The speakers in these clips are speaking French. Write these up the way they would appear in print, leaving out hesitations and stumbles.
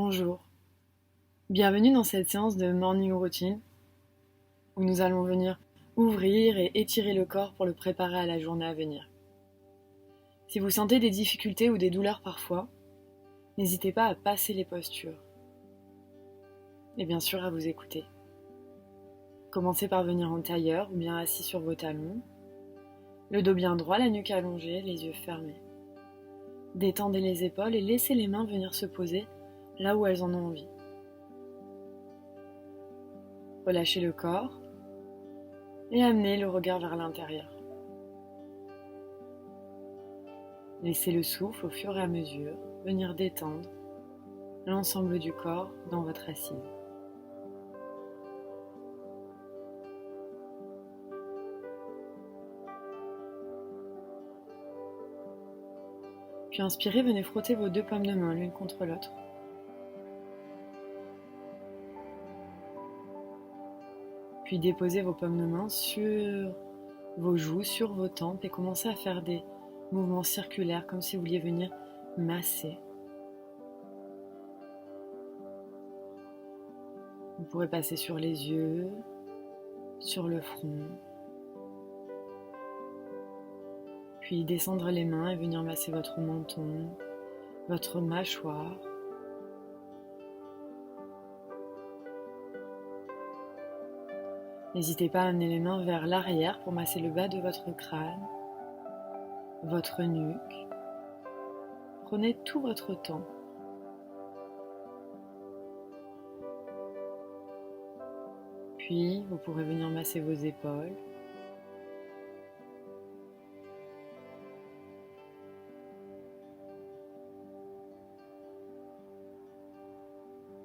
Bonjour, bienvenue dans cette séance de Morning Routine où nous allons venir ouvrir et étirer le corps pour le préparer à la journée à venir. Si vous sentez des difficultés ou des douleurs parfois, n'hésitez pas à passer les postures et bien sûr à vous écouter. Commencez par venir en tailleur ou bien assis sur vos talons, le dos bien droit, la nuque allongée, les yeux fermés. Détendez les épaules et laissez les mains venir se poser là où elles en ont envie. Relâchez le corps et amenez le regard vers l'intérieur. Laissez le souffle au fur et à mesure venir détendre l'ensemble du corps dans votre assise. Puis inspirez, venez frotter vos deux paumes de main l'une contre l'autre. Puis déposez vos paumes de main sur vos joues, sur vos tempes et commencez à faire des mouvements circulaires comme si vous vouliez venir masser. Vous pourrez passer sur les yeux, sur le front, puis descendre les mains et venir masser votre menton, votre mâchoire. N'hésitez pas à amener les mains vers l'arrière pour masser le bas de votre crâne, votre nuque. Prenez tout votre temps. Puis, vous pourrez venir masser vos épaules.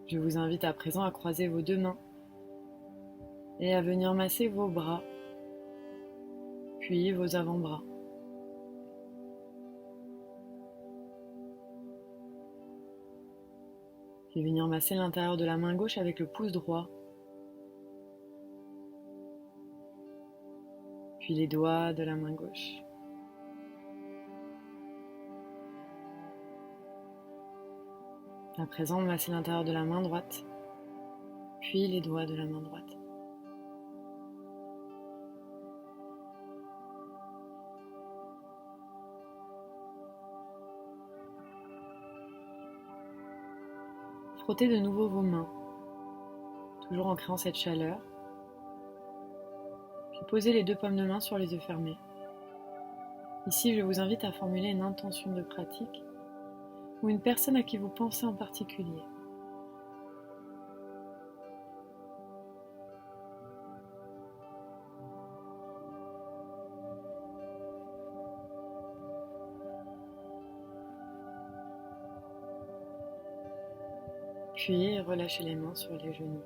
Je vous invite à présent à croiser vos deux mains et à venir masser vos bras, puis vos avant-bras. Puis venir masser l'intérieur de la main gauche avec le pouce droit. Puis les doigts de la main gauche. À présent, massez l'intérieur de la main droite, puis les doigts de la main droite. Frottez de nouveau vos mains, toujours en créant cette chaleur. Puis posez les deux paumes de main sur les yeux fermés. Ici, je vous invite à formuler une intention de pratique ou une personne à qui vous pensez en particulier. Puis relâchez les mains sur les genoux.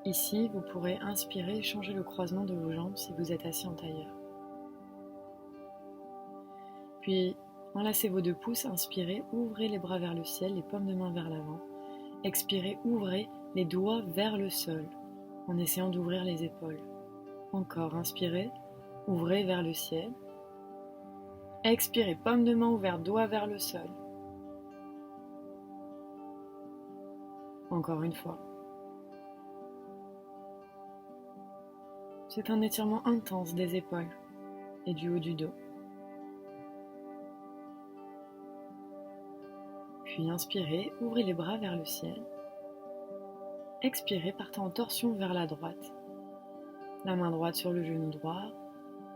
Ici, vous pourrez inspirer et changer le croisement de vos jambes si vous êtes assis en tailleur. Puis, enlacez vos deux pouces, inspirez, ouvrez les bras vers le ciel, les paumes de main vers l'avant. Expirez, ouvrez les doigts vers le sol, en essayant d'ouvrir les épaules. Encore, inspirez, ouvrez vers le ciel. Expirez, paume de main ouverte, doigts vers le sol. Encore une fois. C'est un étirement intense des épaules et du haut du dos. Puis inspirez, ouvrez les bras vers le ciel. Expirez, partez en torsion vers la droite. La main droite sur le genou droit,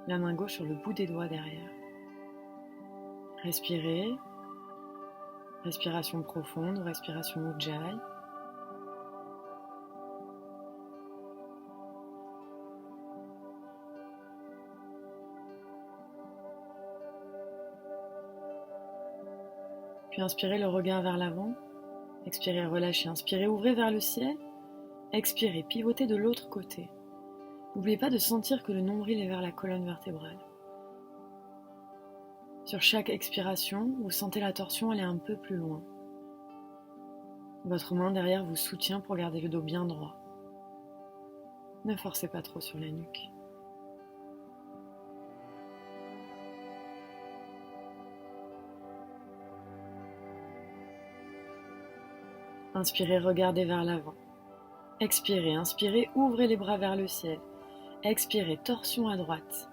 la main gauche sur le bout des doigts derrière. Respirez. Respiration profonde, respiration Ujjayi. Puis inspirez le regard vers l'avant. Expirez, relâchez. Inspirez, ouvrez vers le ciel. Expirez, pivotez de l'autre côté. N'oubliez pas de sentir que le nombril est vers la colonne vertébrale. Sur chaque expiration, vous sentez la torsion aller un peu plus loin. Votre main derrière vous soutient pour garder le dos bien droit. Ne forcez pas trop sur la nuque. Inspirez, regardez vers l'avant. Expirez, inspirez, ouvrez les bras vers le ciel. Expirez, torsion à droite.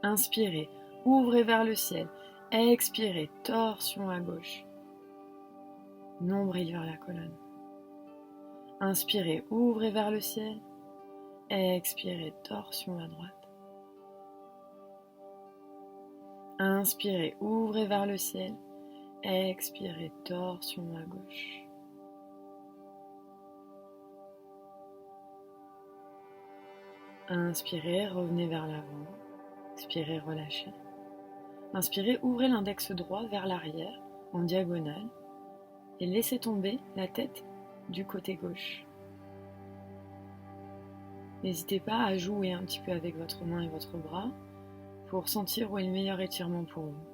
Inspirez, ouvrez vers le ciel. Expirez, torsion à gauche. Nombril vers la colonne. Inspirez, ouvrez vers le ciel. Expirez, torsion à droite. Inspirez, ouvrez vers le ciel. Expirez, torsion à gauche. Inspirez, revenez vers l'avant. Expirez, relâchez. Inspirez, ouvrez l'index droit vers l'arrière, en diagonale, et laissez tomber la tête du côté gauche. N'hésitez pas à jouer un petit peu avec votre main et votre bras pour sentir où est le meilleur étirement pour vous.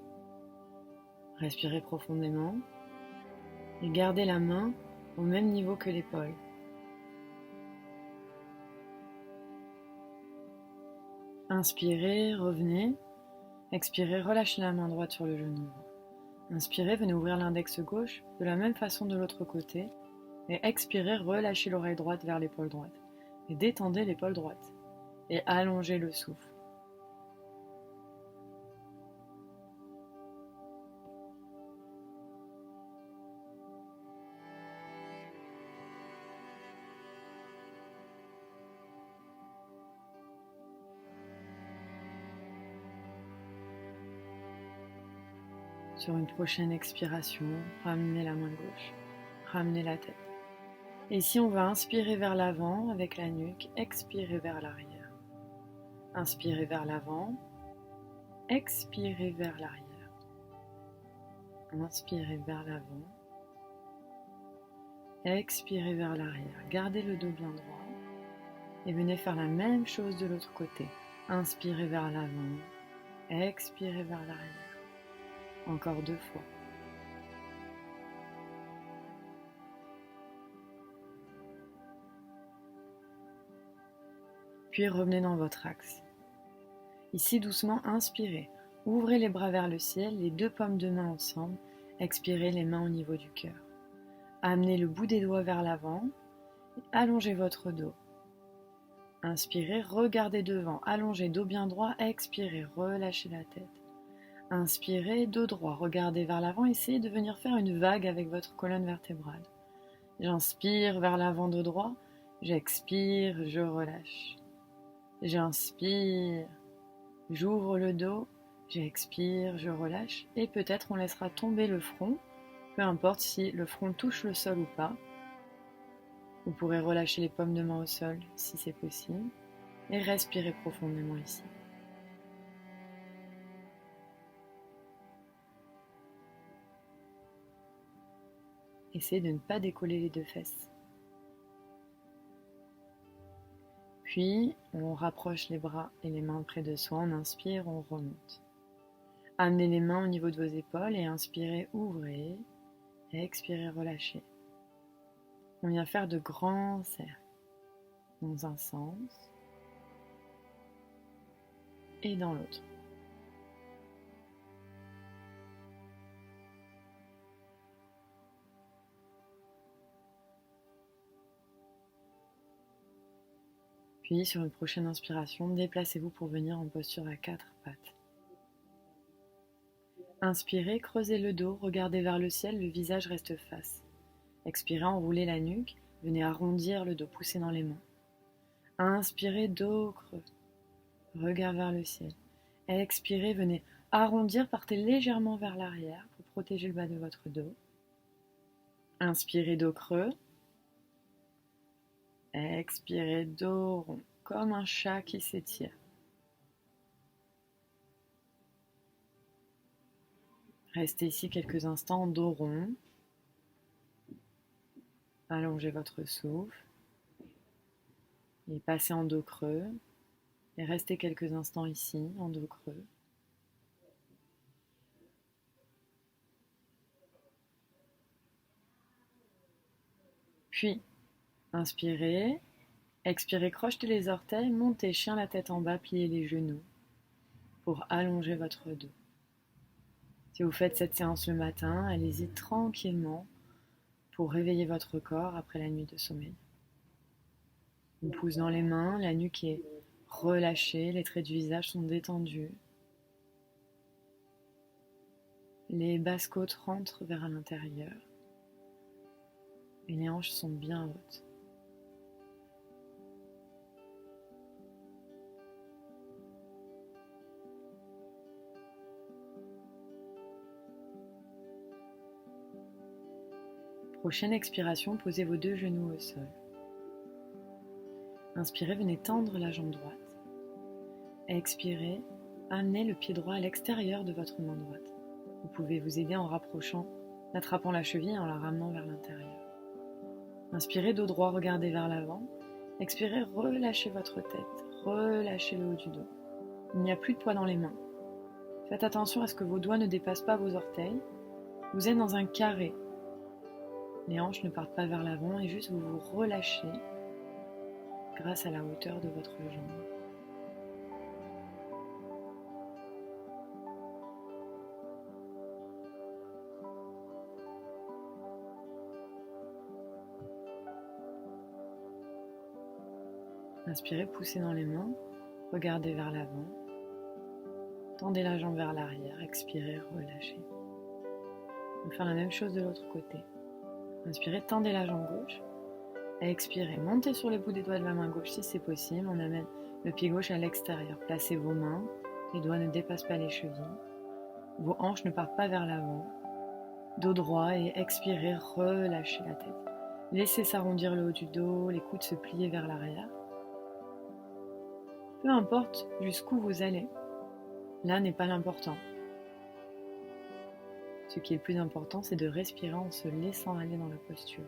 Respirez profondément et gardez la main au même niveau que l'épaule. Inspirez, revenez. Expirez, relâchez la main droite sur le genou. Inspirez, venez ouvrir l'index gauche de la même façon de l'autre côté. Et expirez, relâchez l'oreille droite vers l'épaule droite. Et détendez l'épaule droite. Et allongez le souffle. Sur une prochaine expiration, ramenez la main gauche, ramenez la tête. Et ici, on va inspirer vers l'avant avec la nuque, expirer vers l'arrière. Inspirez vers l'avant, expirez vers l'arrière. Inspirez vers l'avant, expirez vers l'arrière. Gardez le dos bien droit et venez faire la même chose de l'autre côté. Inspirez vers l'avant, expirez vers l'arrière. Encore 2 fois. Puis revenez dans votre axe. Ici, doucement, inspirez. Ouvrez les bras vers le ciel, les 2 paumes de main ensemble. Expirez, les mains au niveau du cœur. Amenez le bout des doigts vers l'avant. Allongez votre dos. Inspirez, regardez devant. Allongez, dos bien droit. Expirez, relâchez la tête. Inspirez, dos droit. Regardez vers l'avant. Essayez de venir faire une vague avec votre colonne vertébrale. J'inspire vers l'avant, dos droit. J'expire, je relâche. J'inspire, j'ouvre le dos, j'expire, je relâche et peut-être on laissera tomber le front, peu importe si le front touche le sol ou pas. Vous pourrez relâcher les paumes de main au sol si c'est possible et respirer profondément ici. Essayez de ne pas décoller les 2 fesses. Puis, on rapproche les bras et les mains près de soi, on inspire, on remonte. Amenez les mains au niveau de vos épaules et inspirez, ouvrez, et expirez, relâchez. On vient faire de grands cercles dans un sens et dans l'autre. Puis, sur une prochaine inspiration, déplacez-vous pour venir en posture à 4 pattes. Inspirez, creusez le dos, regardez vers le ciel, le visage reste face. Expirez, enroulez la nuque, venez arrondir le dos, poussez dans les mains. Inspirez, dos creux, regard vers le ciel. Expirez, venez arrondir, partez légèrement vers l'arrière pour protéger le bas de votre dos. Inspirez, dos creux. Expirez, dos rond, comme un chat qui s'étire. Restez ici quelques instants, dos rond. Allongez votre souffle. Et passez en dos creux. Et restez quelques instants ici, en dos creux. Puis, inspirez. Expirez, crochetez les orteils, montez, chien la tête en bas, pliez les genoux pour allonger votre dos. Si vous faites cette séance le matin, allez-y tranquillement pour réveiller votre corps après la nuit de sommeil. Une pousse dans les mains, la nuque est relâchée, les traits du visage sont détendus. Les basses côtes rentrent vers l'intérieur et les hanches sont bien hautes. Prochaine expiration, posez vos 2 genoux au sol. Inspirez, venez tendre la jambe droite. Expirez, amenez le pied droit à l'extérieur de votre main droite. Vous pouvez vous aider en attrapant la cheville et en la ramenant vers l'intérieur. Inspirez, dos droit, regardez vers l'avant. Expirez, relâchez votre tête, relâchez le haut du dos. Il n'y a plus de poids dans les mains. Faites attention à ce que vos doigts ne dépassent pas vos orteils. Vous êtes dans un carré. Les hanches ne partent pas vers l'avant et juste vous vous relâchez grâce à la hauteur de votre jambe. Inspirez, poussez dans les mains, regardez vers l'avant, tendez la jambe vers l'arrière, expirez, relâchez. On va faire la même chose de l'autre côté. Inspirez, tendez la jambe gauche, expirez, montez sur les bouts des doigts de la main gauche si c'est possible, on amène le pied gauche à l'extérieur, placez vos mains, les doigts ne dépassent pas les chevilles, vos hanches ne partent pas vers l'avant, dos droit et expirez, relâchez la tête. Laissez s'arrondir le haut du dos, les coudes se plier vers l'arrière. Peu importe jusqu'où vous allez, là n'est pas l'important. Ce qui est le plus important, c'est de respirer en se laissant aller dans la posture.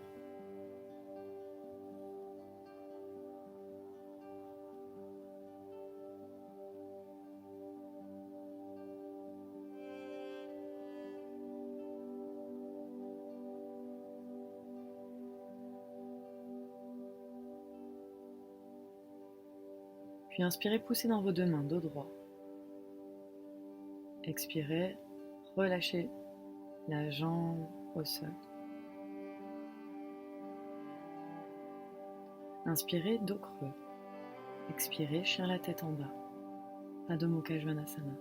Puis inspirez, poussez dans vos 2 mains, dos droit. Expirez, relâchez la jambe au sol. Inspirez, dos creux. Expirez, chien la tête en bas. Adho Mukha Svanasana.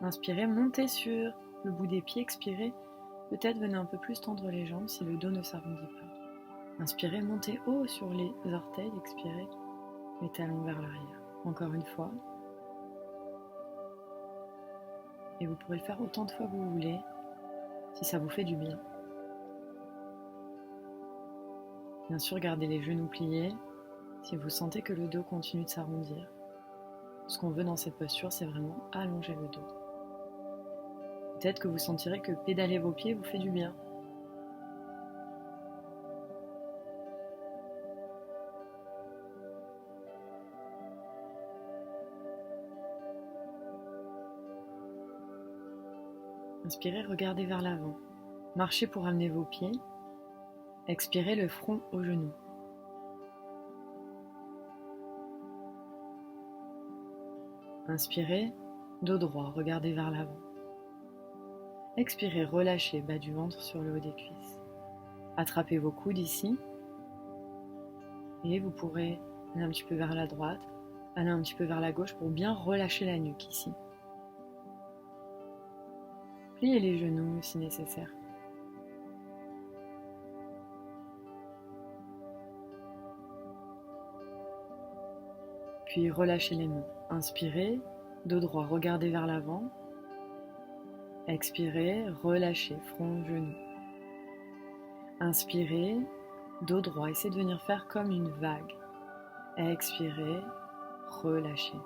Inspirez, montez sur le bout des pieds. Expirez, peut-être venez un peu plus tendre les jambes si le dos ne s'arrondit pas. Inspirez, montez haut sur les orteils, expirez, les talons vers l'arrière. Encore une fois. Et vous pourrez le faire autant de fois que vous voulez, si ça vous fait du bien. Bien sûr, gardez les genoux pliés, si vous sentez que le dos continue de s'arrondir. Ce qu'on veut dans cette posture, c'est vraiment allonger le dos. Peut-être que vous sentirez que pédaler vos pieds vous fait du bien. Inspirez, regardez vers l'avant. Marchez pour amener vos pieds. Expirez, le front aux genoux. Inspirez, dos droit, regardez vers l'avant. Expirez, relâchez, bas du ventre sur le haut des cuisses. Attrapez vos coudes ici. Et vous pourrez aller un petit peu vers la droite, aller un petit peu vers la gauche pour bien relâcher la nuque ici. Pliez les genoux si nécessaire. Puis relâchez les mains. Inspirez, dos droit, regardez vers l'avant. Expirez, relâchez, front, genoux. Inspirez, dos droit, essayez de venir faire comme une vague. Expirez, relâchez.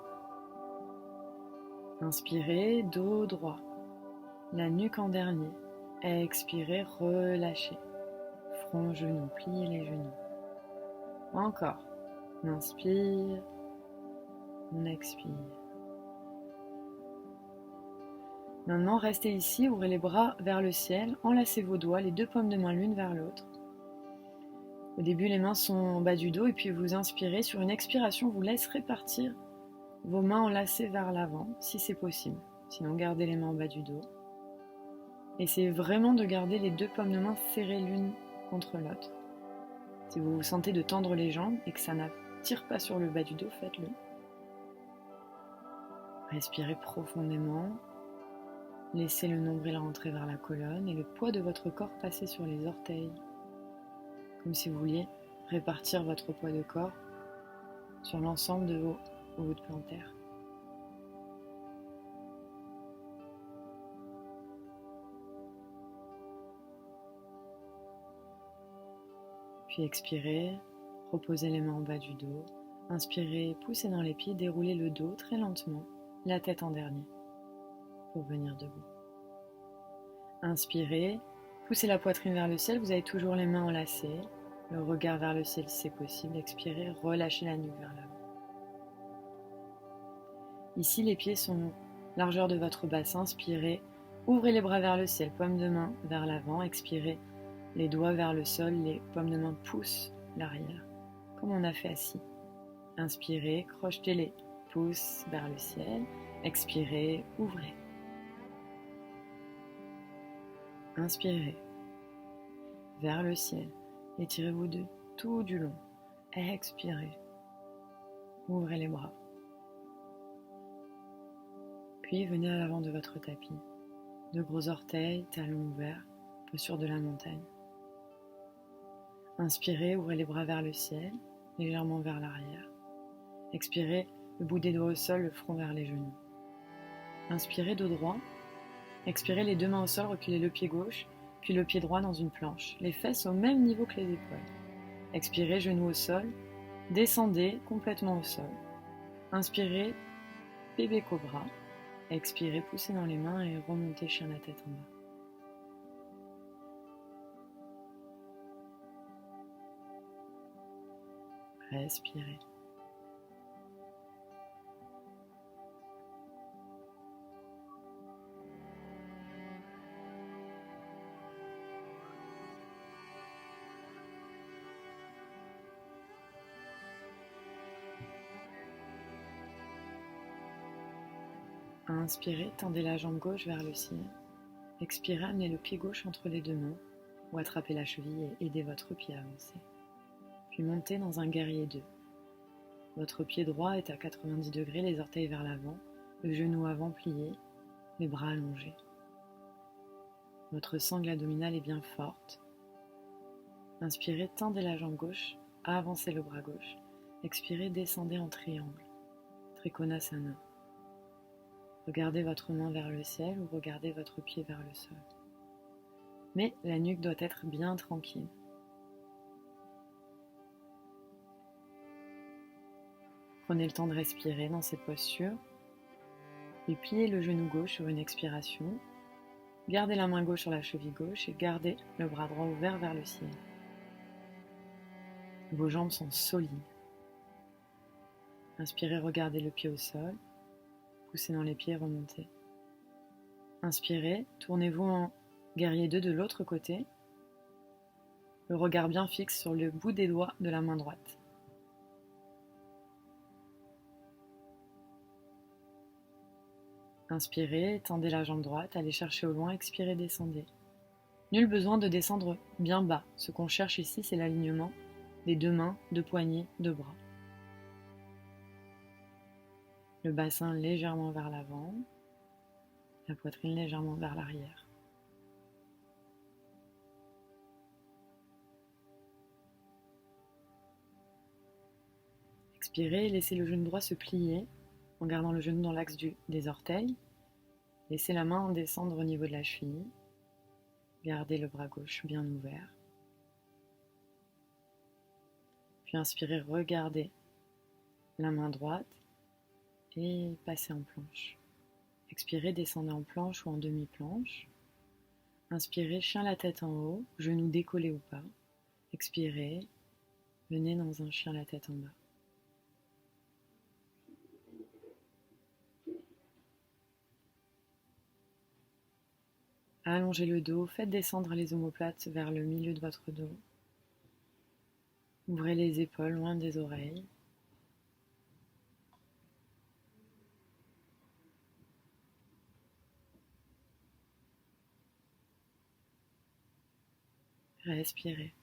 Inspirez, dos droit. La nuque en dernier. Expirez, relâchez. Front, genou, pliez les genoux. Encore. On inspire, on expire. Maintenant, restez ici, ouvrez les bras vers le ciel, enlacez vos doigts, les 2 paumes de main l'une vers l'autre. Au début, les mains sont en bas du dos et puis vous inspirez. Sur une expiration, vous laisserez partir Vos mains enlacées vers l'avant, si c'est possible. Sinon, gardez les mains en bas du dos. Essayez vraiment de garder les deux paumes de main serrées l'une contre l'autre. Si vous vous sentez de tendre les jambes et que ça n'attire pas sur le bas du dos, faites-le. Respirez profondément. Laissez le nombril rentrer vers la colonne et le poids de votre corps passer sur les orteils. Comme si vous vouliez répartir votre poids de corps sur l'ensemble de vos voûtes plantaires. Puis expirez, reposez les mains en bas du dos. Inspirez, poussez dans les pieds, déroulez le dos très lentement, la tête en dernier, pour venir debout. Inspirez, poussez la poitrine vers le ciel, vous avez toujours les mains enlacées, le regard vers le ciel si c'est possible. Expirez, relâchez la nuque vers l'avant. Ici, les pieds sont largeur de votre bassin. Inspirez, ouvrez les bras vers le ciel, paume de main vers l'avant. Expirez, les doigts vers le sol, les paumes de main poussent l'arrière, comme on a fait assis. Inspirez, crochetez les pouces vers le ciel. Expirez, ouvrez. Inspirez, vers le ciel. Étirez-vous de tout du long. Expirez, ouvrez les bras. Puis venez à l'avant de votre tapis. De gros orteils, talons ouverts, posture de la montagne. Inspirez, ouvrez les bras vers le ciel, légèrement vers l'arrière. Expirez, le bout des doigts au sol, le front vers les genoux. Inspirez, dos droit. Expirez, les deux mains au sol, reculez le pied gauche, puis le pied droit dans une planche, les fesses au même niveau que les épaules. Expirez, genoux au sol, descendez complètement au sol. Inspirez, bébé cobra. Expirez, poussez dans les mains et remontez chien la tête en bas. Respirez. Inspirez, tendez la jambe gauche vers le ciel. Expirez, amenez le pied gauche entre les deux mains ou attrapez la cheville et aidez votre pied à avancer. Puis montez dans un guerrier 2. Votre pied droit est à 90 degrés, les orteils vers l'avant, le genou avant plié, les bras allongés. Votre sangle abdominale est bien forte. Inspirez, tendez la jambe gauche, avancez le bras gauche. Expirez, descendez en triangle, Trikonasana. Regardez votre main vers le ciel ou regardez votre pied vers le sol. Mais la nuque doit être bien tranquille. Prenez le temps de respirer dans cette posture. Puis pliez le genou gauche sur une expiration. Gardez la main gauche sur la cheville gauche et gardez le bras droit ouvert vers le ciel. Vos jambes sont solides. Inspirez, regardez le pied au sol. Poussez dans les pieds et remontez. Inspirez, tournez-vous en guerrier 2 de l'autre côté. Le regard bien fixe sur le bout des doigts de la main droite. Inspirez, tendez la jambe droite, allez chercher au loin, expirez, descendez. Nul besoin de descendre bien bas. Ce qu'on cherche ici, c'est l'alignement des deux mains, deux poignets, deux bras. Le bassin légèrement vers l'avant, la poitrine légèrement vers l'arrière. Expirez, laissez le genou droit se plier en gardant le genou dans l'axe des orteils. Laissez la main descendre au niveau de la cheville. Gardez le bras gauche bien ouvert. Puis inspirez, regardez la main droite et passez en planche. Expirez, descendez en planche ou en demi-planche. Inspirez, chien la tête en haut, genoux décollés ou pas. Expirez, venez dans un chien la tête en bas. Allongez le dos, faites descendre les omoplates vers le milieu de votre dos. Ouvrez les épaules loin des oreilles. Respirez.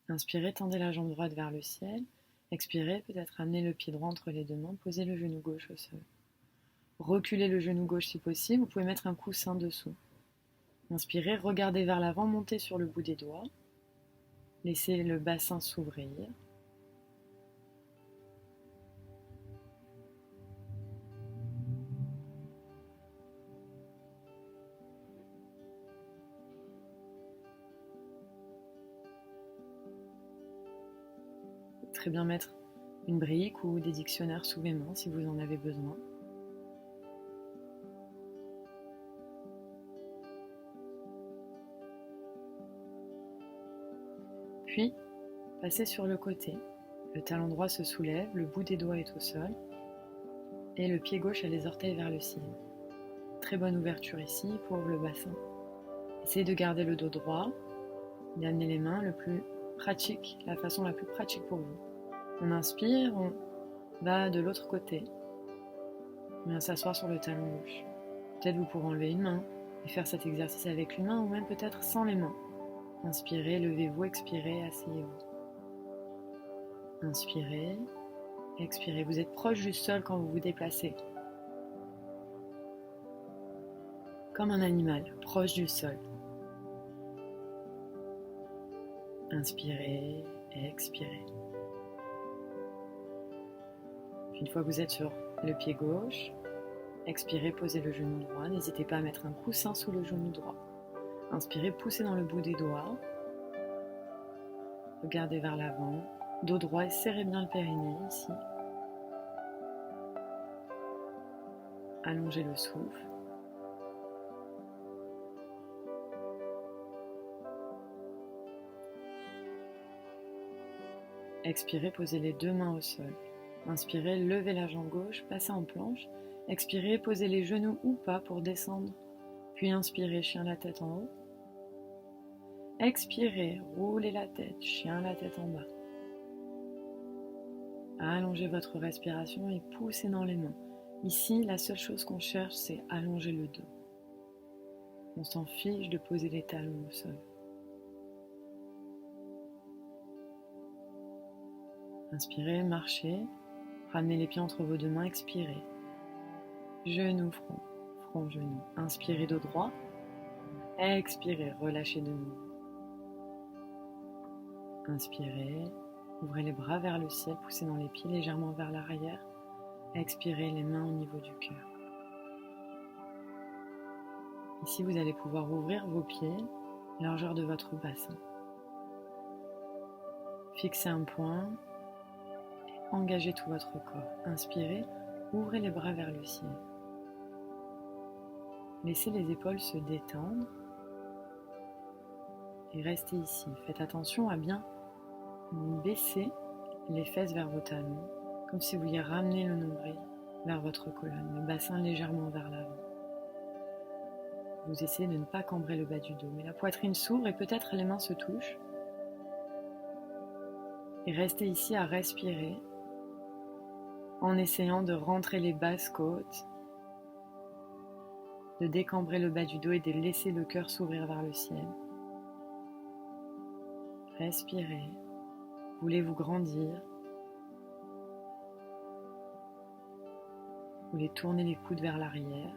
Inspirez, tendez la jambe droite vers le ciel. Expirez, peut-être amenez le pied droit entre les deux mains, posez le genou gauche au sol. Reculez le genou gauche si possible, vous pouvez mettre un coussin dessous. Inspirez, regardez vers l'avant, montez sur le bout des doigts. Laissez le bassin s'ouvrir. Très bien mettre une brique ou des dictionnaires sous les mains si vous en avez besoin. Puis, passez sur le côté. Le talon droit se soulève, le bout des doigts est au sol et le pied gauche a les orteils vers le ciel. Très bonne ouverture ici pour le bassin. Essayez de garder le dos droit, d'amener les mains le plus pratique, la façon la plus pratique pour vous. On inspire, on va de l'autre côté. On vient s'asseoir sur le talon gauche. Peut-être vous pourrez enlever une main et faire cet exercice avec une main ou même peut-être sans les mains. Inspirez, levez-vous, expirez, asseyez-vous. Inspirez, expirez. Vous êtes proche du sol quand vous vous déplacez. Comme un animal, proche du sol. Inspirez, expirez. Puis une fois que vous êtes sur le pied gauche, expirez, posez le genou droit. N'hésitez pas à mettre un coussin sous le genou droit. Inspirez, poussez dans le bout des doigts. Regardez vers l'avant. Dos droit et serrez bien le périnée ici. Allongez le souffle. Expirez, posez les deux mains au sol. Inspirez, levez la jambe gauche, passez en planche. Expirez, posez les genoux ou pas pour descendre. Puis inspirez, chien la tête en haut. Expirez, roulez la tête, chien la tête en bas. Allongez votre respiration et poussez dans les mains. Ici, la seule chose qu'on cherche, c'est allonger le dos. On s'en fiche de poser les talons au sol. Inspirez, marchez. Ramenez les pieds entre vos deux mains, expirez. Genou, front, front, genou. Inspirez, dos droit. Expirez, relâchez de nouveau. Inspirez, ouvrez les bras vers le ciel, poussez dans les pieds légèrement vers l'arrière. Expirez, les mains au niveau du cœur. Ici, vous allez pouvoir ouvrir vos pieds, largeur de votre bassin. Fixez un point, et engagez tout votre corps. Inspirez, ouvrez les bras vers le ciel. Laissez les épaules se détendre et restez ici. Faites attention à bien baisser les fesses vers vos talons, comme si vous vouliez ramener le nombril vers votre colonne, le bassin légèrement vers l'avant. Vous essayez de ne pas cambrer le bas du dos, mais la poitrine s'ouvre et peut-être les mains se touchent. Et restez ici à respirer en essayant de rentrer les basses côtes, de décambrer le bas du dos et de laisser le cœur s'ouvrir vers le ciel. Respirez. Voulez-vous grandir? Vous voulez tourner les coudes vers l'arrière,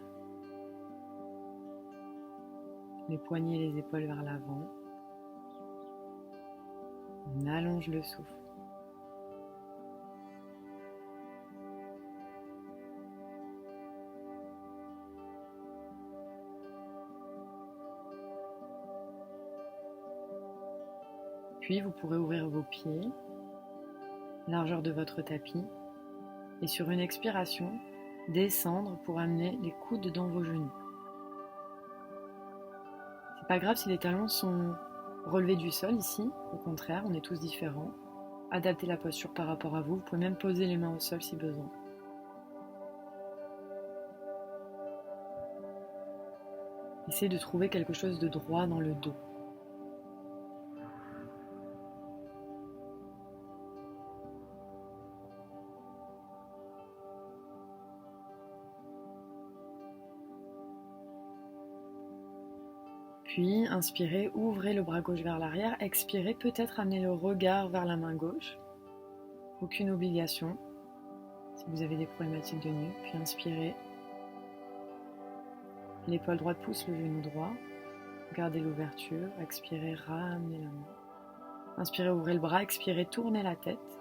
les poignets et les épaules vers l'avant. On allonge le souffle. Puis vous pourrez ouvrir vos pieds, largeur de votre tapis, et sur une expiration, descendre pour amener les coudes dans vos genoux. C'est pas grave si les talons sont relevés du sol ici, au contraire, on est tous différents. Adaptez la posture par rapport à vous, vous pouvez même poser les mains au sol si besoin. Essayez de trouver quelque chose de droit dans le dos. Puis, inspirez, ouvrez le bras gauche vers l'arrière. Expirez, peut-être amenez le regard vers la main gauche. Aucune obligation si vous avez des problématiques de nuque. Puis inspirez. L'épaule droite pousse le genou droit. Gardez l'ouverture. Expirez, ramenez la main. Inspirez, ouvrez le bras. Expirez, tournez la tête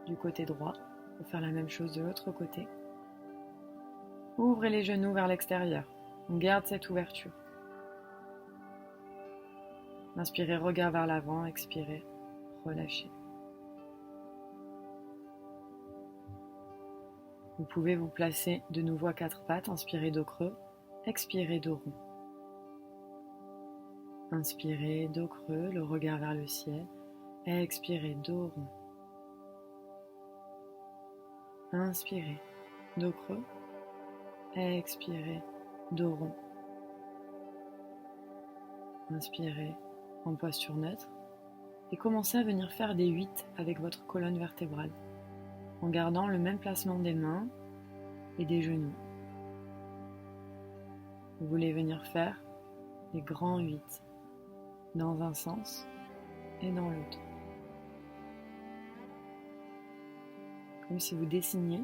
du côté droit. Pour faire la même chose de l'autre côté. Ouvrez les genoux vers l'extérieur. On garde cette ouverture. Inspirez, regard vers l'avant. Expirez, relâchez. Vous pouvez vous placer de nouveau à quatre pattes. Inspirez, dos creux. Expirez, dos rond. Inspirez, dos creux, le regard vers le ciel. Expirez, dos rond. Inspirez, dos creux. Expirez, dos rond. Inspirez en posture neutre et commencez à venir faire des 8 avec votre colonne vertébrale en gardant le même placement des mains et des genoux. Vous voulez venir faire des grands 8 dans un sens et dans l'autre. Comme si vous dessiniez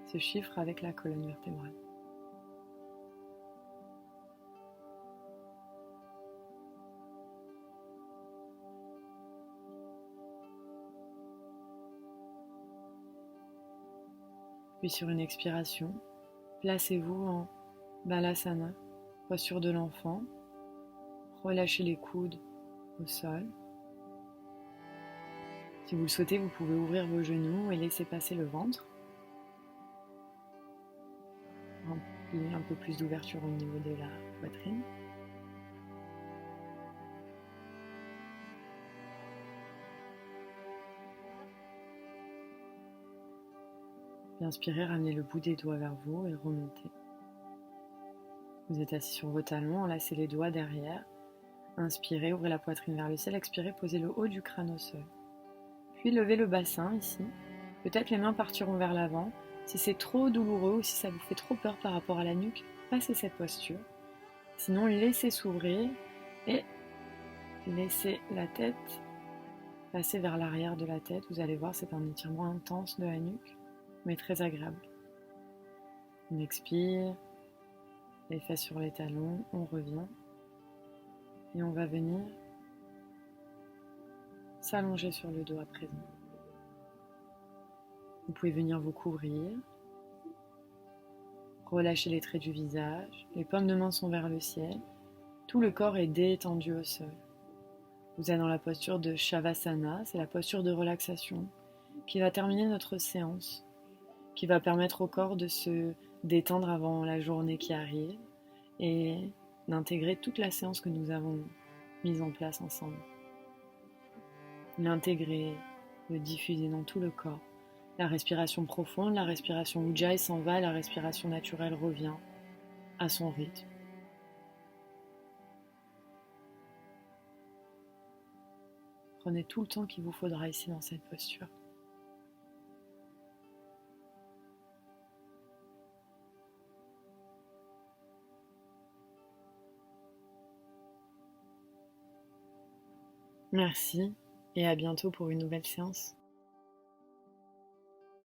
ce chiffre avec la colonne vertébrale. Puis sur une expiration, placez-vous en Balasana, posture de l'enfant. Relâchez les coudes au sol. Si vous le souhaitez, vous pouvez ouvrir vos genoux et laisser passer le ventre. Un peu plus d'ouverture au niveau de la poitrine. Puis inspirez, ramenez le bout des doigts vers vous et remontez. Vous êtes assis sur vos talons, enlacez les doigts derrière. Inspirez, ouvrez la poitrine vers le ciel. Expirez, posez le haut du crâne au sol. Puis levez le bassin ici. Peut-être les mains partiront vers l'avant. Si c'est trop douloureux ou si ça vous fait trop peur par rapport à la nuque, passez cette posture. Sinon, laissez s'ouvrir et laissez la tête passer vers l'arrière de la tête. Vous allez voir, c'est un étirement intense de la nuque, mais très agréable. On expire, les fesses sur les talons, on revient et on va venir s'allonger sur le dos à présent. Vous pouvez venir vous couvrir, relâcher les traits du visage, les paumes de main sont vers le ciel, tout le corps est détendu au sol. Vous êtes dans la posture de Shavasana, c'est la posture de relaxation qui va terminer notre séance, qui va permettre au corps de se détendre avant la journée qui arrive et d'intégrer toute la séance que nous avons mise en place ensemble. L'intégrer, le diffuser dans tout le corps. La respiration profonde, la respiration Ujjayi s'en va, la respiration naturelle revient à son rythme. Prenez tout le temps qu'il vous faudra ici dans cette posture. Merci et à bientôt pour une nouvelle séance.